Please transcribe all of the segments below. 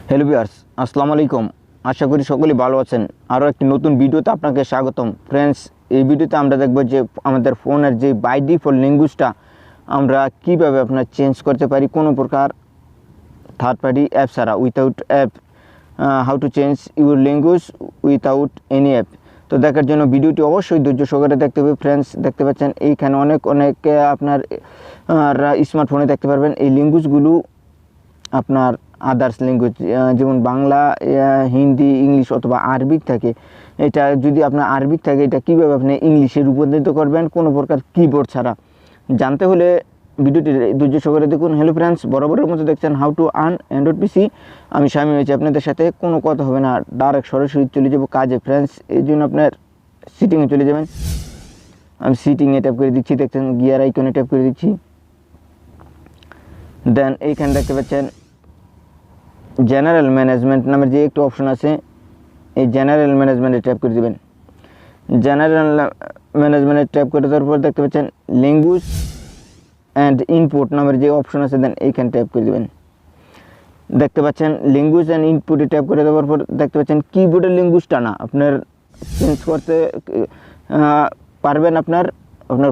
Hello viewers, আসসালামু আলাইকুম। আশা করি সকলেই ভালো আছেন। আরও একটি নতুন ভিডিওতে আপনাকে স্বাগতম। ফ্রেন্ডস, এই ভিডিওতে আমরা দেখব যে আমাদের ফোনের যে বাই ডিফল্ট ল্যাঙ্গুয়েজটা আমরা কীভাবে আপনার চেঞ্জ করতে পারি কোনো প্রকার থার্ড পার্টি অ্যাপ ছাড়া, without app. How to change your language without any app. তো দেখার জন্য ভিডিওটি অবশ্যই ধৈর্য সহকারে দেখতে হবে। ফ্রেন্ডস, দেখতে পাচ্ছেন এইখানে অনেক আপনার স্মার্টফোনে দেখতে পারবেন এই ল্যাঙ্গুয়েজগুলো আপনার আদার্স ল্যাঙ্গুয়েজ, যেমন বাংলা, হিন্দি, ইংলিশ অথবা আরবিক থাকে। এটা যদি আপনার আরবিক থাকে, এটা কীভাবে আপনি ইংলিশে রূপান্তরিত করবেন কোনো প্রকার কিবোর্ড ছাড়া, জানতে হলে ভিডিওটি ধৈর্য সহকারে দেখুন। হ্যালো ফ্রেন্ডস, বরাবরের মতো দেখছেন হাউ টু আর্ন অ্যান্ড্রয়েড পিসি। আমি স্বামী হয়েছি আপনাদের সাথে, কোনো কথা হবে না, ডাইরেক্ট সরাসরি চলে যাব কাজে। ফ্রেন্ডস, এই জন্য আপনার সিটিংয়ে চলে যাবেন। আমি সিটিংয়ে ট্যাপ করে দিচ্ছি, দেখছেন গিয়ার আইকনে ট্যাপ করে দিচ্ছি। দেন এইখানে দেখতে পাচ্ছেন জেনারেল ম্যানেজমেন্ট নামের যে একটু অপশন আছে, এই জেনারেল ম্যানেজমেন্টে ট্যাপ করে দেবেন। জেনারেল ম্যানেজমেন্টে ট্যাপ করে দেওয়ার পর দেখতে পাচ্ছেন ল্যাঙ্গুয়েজ অ্যান্ড ইনপুট নামের যে অপশন আছে, দেন এইখানে ট্যাপ করে দেবেন। দেখতে পাচ্ছেন ল্যাঙ্গুয়েজ অ্যান্ড ইনপুটে ট্যাপ করে দেওয়ার পর দেখতে পাচ্ছেন কিবোর্ডের ল্যাঙ্গুয়েজটা না, আপনার চেঞ্জ করতে পারবেন আপনার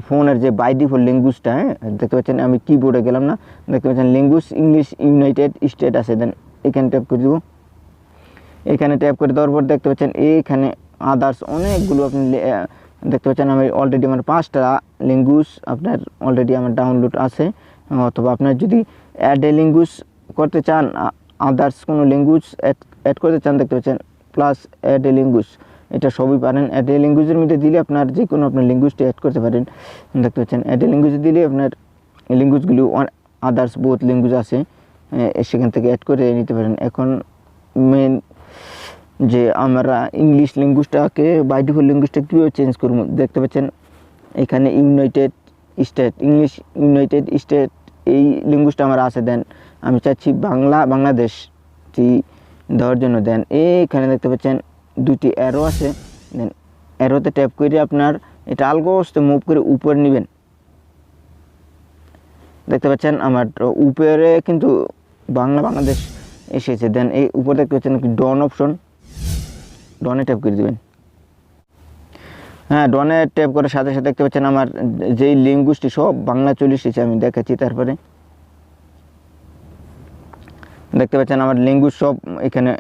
ফোনের যে বাই ডিফল্ট ল্যাঙ্গুয়েজটা। দেখতে পাচ্ছেন আমি কিবোর্ডে গেলাম না, দেখতে পাচ্ছেন ল্যাঙ্গুয়েজ ইংলিশ ইউনাইটেড স্টেট আছে, দেন এখানে ট্যাপ করে দেবো। এখানে ট্যাপ করে দেওয়ার পর দেখতে পাচ্ছেন এইখানে আদার্স অনেকগুলো আপনি দেখতে পাচ্ছেন। আমি অলরেডি আমার 5টা ল্যাঙ্গুয়েজ আপনার অলরেডি আমার ডাউনলোড আছে, অথবা আপনার যদি অ্যাড এ ল্যাঙ্গুয়েজ করতে চান, আদার্স কোনো ল্যাঙ্গুয়েজ অ্যাড করতে চান, দেখতে পাচ্ছেন প্লাস অ্যাড এ ল্যাঙ্গুয়েজ, এটা সবই পারেন। অ্যাড এ ল্যাঙ্গুয়েজের মধ্যে দিলে আপনার যে কোনো আপনার ল্যাঙ্গুয়েজটা অ্যাড করতে পারেন। দেখতে পাচ্ছেন অ্যাড এ ল্যাঙ্গুয়েজ দিলে আপনার ল্যাঙ্গুয়েজগুলো আদার্স বহুত ল্যাঙ্গুয়েজ আছে, সেখান থেকে অ্যাড করে নিতে পারেন। এখন মেন যে আমরা ইংলিশ ল্যাঙ্গুয়েজটাকে বাই ডিফল্ট ল্যাঙ্গুয়েজটা কীভাবে চেঞ্জ করব, দেখতে পাচ্ছেন এখানে United state, English United state এই ল্যাঙ্গুয়েজটা আমার আছে। দেন আমি চাচ্ছি বাংলাদেশটি দেওয়ার জন্য। দেন এইখানে দেখতে পাচ্ছেন 2টি অ্যারো আছে, দেন অ্যারোতে ট্যাপ করে আপনার এটা আলগোস্তে মুভ করে উপরে নেবেন। দেখতে পাচ্ছেন আমার উপরে কিন্তু বাংলাদেশ এসেছে। দেন এই উপরে দেখতে পাচ্ছেন একটি ডন অপশন, ডনে ট্যাপ করে দেবেন। হ্যাঁ, ডনে ট্যাপ করার সাথে সাথে দেখতে পাচ্ছেন আমার যেই ল্যাঙ্গুয়েজটি সব বাংলা চলে এসেছে। আমি দেখাচ্ছি তারপরে দেখতে পাচ্ছেন আমার ল্যাঙ্গুয়েজ সব এখানে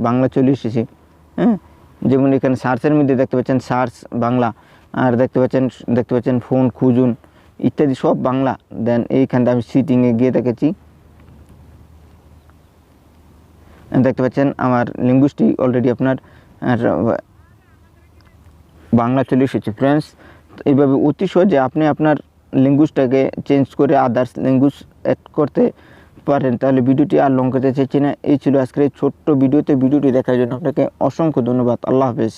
বাংলা চলে এসেছে। হ্যাঁ, যেমন এখানে সার্চের মধ্যে দেখতে পাচ্ছেন সার্চ বাংলা, আর দেখতে পাচ্ছেন ফোন খুঁজুন ইত্যাদি সব বাংলা। দেন এইখানটা আমি সিটিংয়ে গিয়ে দেখেছি, দেখতে পাচ্ছেন আমার ল্যাঙ্গুয়েজটি অলরেডি আপনার বাংলা চলে এসেছে। ফ্রেন্ডস, এইভাবে অতি সহজে আপনি আপনার ল্যাঙ্গুয়েজটাকে চেঞ্জ করে আদার্স ল্যাঙ্গুয়েজ অ্যাড করতে পারেন। তাহলে ভিডিওটি আর লং করতে চাইছি না। এই ছিল আজকের এই ছোট্ট ভিডিওটি দেখার জন্য আপনাকে অসংখ্য ধন্যবাদ। আল্লাহ হাফেজ।